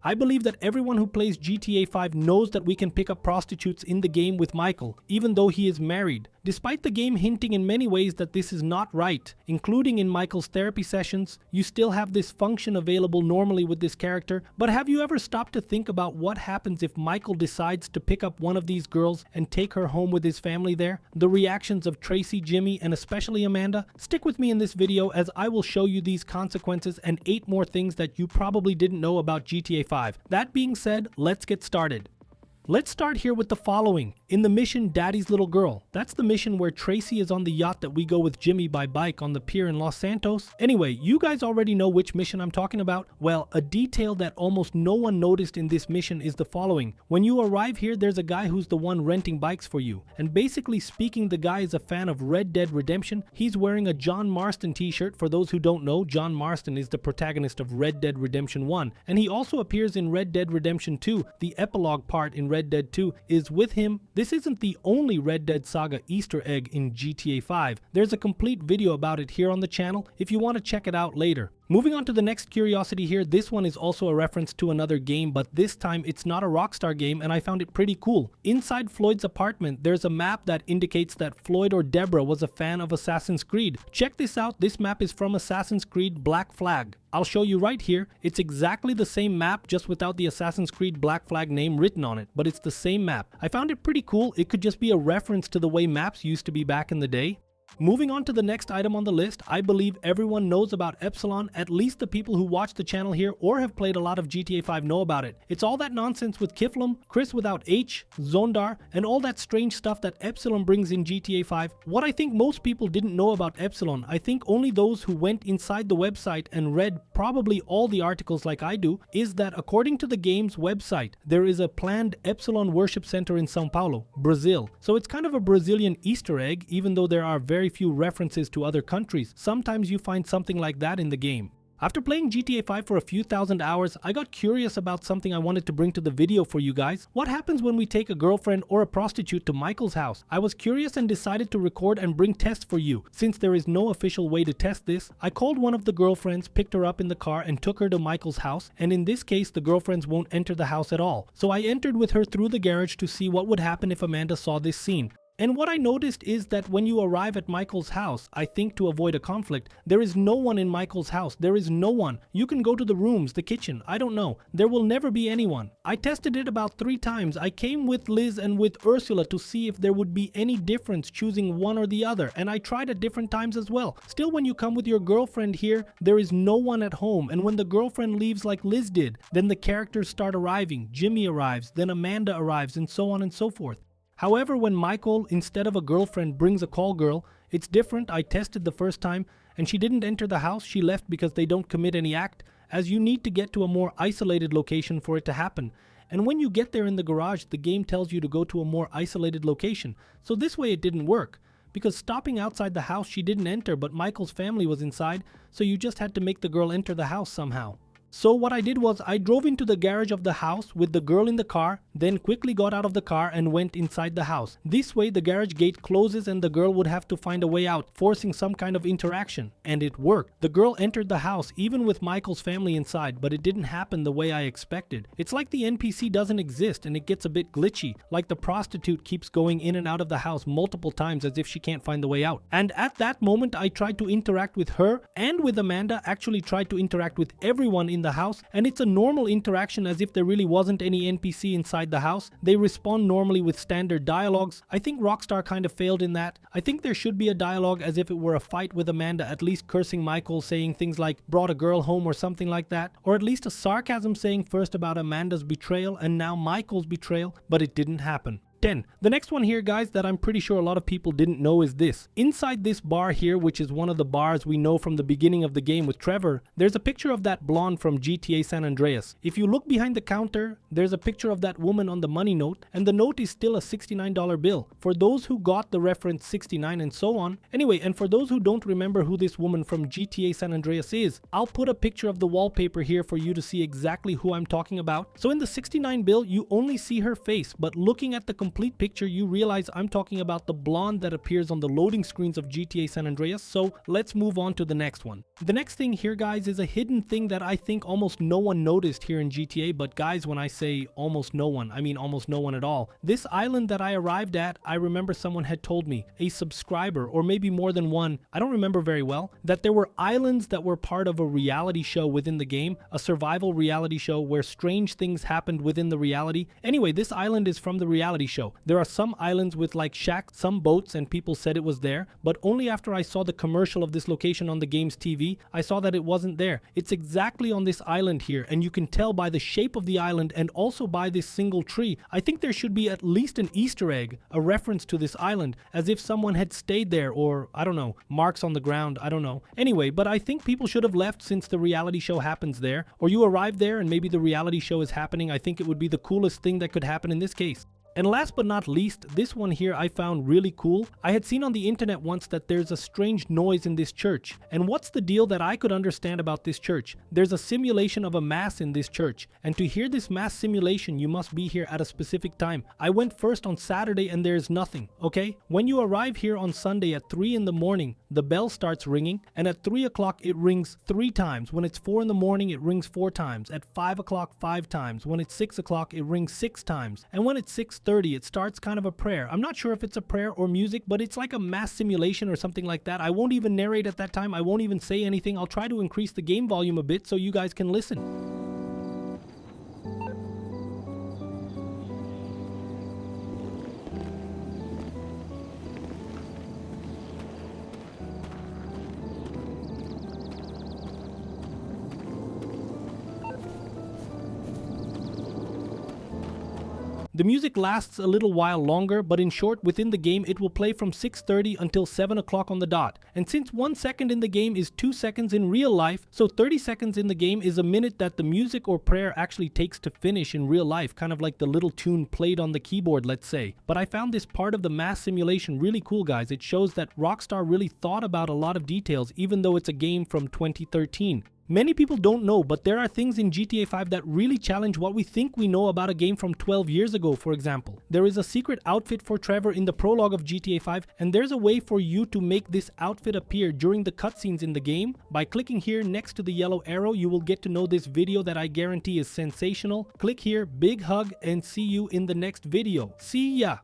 I believe that everyone who plays GTA 5 knows that we can pick up prostitutes in the game with Michael, even though he is married. Despite the game hinting in many ways that this is not right, including in Michael's therapy sessions, you still have this function available normally with this character. But have you ever stopped to think about what happens if Michael decides to pick up one of these girls and take her home with his family there? The reactions of Tracy, Jimmy, and especially Amanda? Stick with me in this video as I will show you these consequences and 8 more things that you probably didn't know about GTA 5. That being said, let's get started. Let's start here with the following. In the mission Daddy's Little Girl, that's the mission where Tracy is on the yacht that we go with Jimmy by bike on the pier in Los Santos. Anyway, you guys already know which mission I'm talking about. Well, a detail that almost no one noticed in this mission is the following. When you arrive here, there's a guy who's the one renting bikes for you. And basically speaking, the guy is a fan of Red Dead Redemption. He's wearing a John Marston t-shirt. For those who don't know, John Marston is the protagonist of Red Dead Redemption 1. And he also appears in Red Dead Redemption 2. The epilogue part in Red Dead 2 is with him. This isn't the only Red Dead Saga Easter egg in GTA 5. There's a complete video about it here on the channel if you want to check it out later. Moving on to the next curiosity here, this one is also a reference to another game, but this time it's not a Rockstar game and I found it pretty cool. Inside Floyd's apartment, there's a map that indicates that Floyd or Deborah was a fan of Assassin's Creed. Check this out, this map is from Assassin's Creed Black Flag. I'll show you right here. It's exactly the same map, just without the Assassin's Creed Black Flag name written on it, but it's the same map. I found it pretty cool. It could just be a reference to the way maps used to be back in the day. Moving on to the next item on the list, I believe everyone knows about Epsilon, at least the people who watch the channel here or have played a lot of GTA 5 know about it. It's all that nonsense with Kiflum, Chris without H, Zondar, and all that strange stuff that Epsilon brings in GTA 5. What I think most people didn't know about Epsilon, I think only those who went inside the website and read probably all the articles like I do, is that according to the game's website, there is a planned Epsilon worship center in Sao Paulo, Brazil. So it's kind of a Brazilian Easter egg, even though there are very few references to other countries. Sometimes you find something like that in the game. After playing GTA 5 for a few thousand hours, I got curious about something I wanted to bring to the video for you guys. What happens when we take a girlfriend or a prostitute to Michael's house? I was curious and decided to record and bring tests for you. Since there is no official way to test this, I called one of the girlfriends, picked her up in the car and took her to Michael's house, and in this case the girlfriends won't enter the house at all. So I entered with her through the garage to see what would happen if Amanda saw this scene. And what I noticed is that when you arrive at Michael's house, I think to avoid a conflict, there is no one in Michael's house. There is no one. You can go to the rooms, the kitchen, I don't know. There will never be anyone. I tested it about 3 times. I came with Liz and with Ursula to see if there would be any difference choosing one or the other, and I tried at different times as well. Still, when you come with your girlfriend here, there is no one at home, and when the girlfriend leaves like Liz did, then the characters start arriving. Jimmy arrives, then Amanda arrives, and so on and so forth. However, when Michael, instead of a girlfriend, brings a call girl, it's different. I tested the first time and she didn't enter the house. She left because they don't commit any act, as you need to get to a more isolated location for it to happen. And when you get there in the garage, the game tells you to go to a more isolated location. So this way it didn't work. Because stopping outside the house, she didn't enter, but Michael's family was inside, so you just had to make the girl enter the house somehow. So what I did was I drove into the garage of the house with the girl in the car, then quickly got out of the car and went inside the house. This way the garage gate closes and the girl would have to find a way out, forcing some kind of interaction. And it worked. The girl entered the house even with Michael's family inside, but it didn't happen the way I expected. It's like the NPC doesn't exist and it gets a bit glitchy, like the prostitute keeps going in and out of the house multiple times as if she can't find the way out. And at that moment I tried to interact with her and with Amanda, actually tried to interact with everyone in the house, and it's a normal interaction as if there really wasn't any NPC inside the house. They respond normally with standard dialogues. I think Rockstar kind of failed in that. I think there should be a dialogue as if it were a fight with Amanda, at least cursing Michael, saying things like brought a girl home or something like that, or at least a sarcasm saying first about Amanda's betrayal and now Michael's betrayal, but it didn't happen. 10. The next one here, guys, that I'm pretty sure a lot of people didn't know is this. Inside this bar here, which is one of the bars we know from the beginning of the game with Trevor, there's a picture of that blonde from GTA San Andreas. If you look behind the counter, there's a picture of that woman on the money note, and the note is still a $69 bill. For those who got the reference 69 and so on. Anyway, and for those who don't remember who this woman from GTA San Andreas is, I'll put a picture of the wallpaper here for you to see exactly who I'm talking about. So in the 69 bill, you only see her face, but looking at the complete picture, you realize I'm talking about the blonde that appears on the loading screens of GTA San Andreas. So let's move on to the next one. The next thing here, guys, is a hidden thing that I think almost no one noticed here in GTA, but guys, when I say almost no one, I mean almost no one at all. This island that I arrived at, I remember someone had told me, a subscriber, or maybe more than one, I don't remember very well, that there were islands that were part of a reality show within the game, a survival reality show where strange things happened within the reality. Anyway, this island is from the reality show. There are some islands with like shacks, some boats, and people said it was there, but only after I saw the commercial of this location on the game's TV, I saw that it wasn't there. It's exactly on this island here, and you can tell by the shape of the island and also by this single tree. I think there should be at least an Easter egg, a reference to this island, as if someone had stayed there, or I don't know, marks on the ground, I don't know. Anyway, but I think people should have left since the reality show happens there, or you arrive there and maybe the reality show is happening. I think it would be the coolest thing that could happen in this case. And last but not least, this one here I found really cool. I had seen on the internet once that there's a strange noise in this church. And what's the deal that I could understand about this church? There's a simulation of a mass in this church. And to hear this mass simulation, you must be here at a specific time. I went first on Saturday and there's nothing, okay? When you arrive here on Sunday at 3 in the morning, the bell starts ringing, and at 3 o'clock it rings 3 times. When it's 4 in the morning, it rings 4 times. At 5 o'clock, 5 times. When it's 6 o'clock, it rings 6 times. And when it's 6:30, it starts kind of a prayer. I'm not sure if it's a prayer or music, but it's like a mass simulation or something like that. I won't even narrate at that time. I won't even say anything. I'll try to increase the game volume a bit so you guys can listen. The music lasts a little while longer, but in short, within the game, it will play from 6:30 until 7 o'clock on the dot. And since 1 second in the game is 2 seconds in real life, so 30 seconds in the game is a minute that the music or prayer actually takes to finish in real life, kind of like the little tune played on the keyboard, let's say. But I found this part of the mass simulation really cool, guys. It shows that Rockstar really thought about a lot of details, even though it's a game from 2013. Many people don't know, but there are things in GTA 5 that really challenge what we think we know about a game from 12 years ago, for example. There is a secret outfit for Trevor in the prologue of GTA 5, and there's a way for you to make this outfit appear during the cutscenes in the game. By clicking here next to the yellow arrow, you will get to know this video that I guarantee is sensational. Click here, big hug, and see you in the next video. See ya!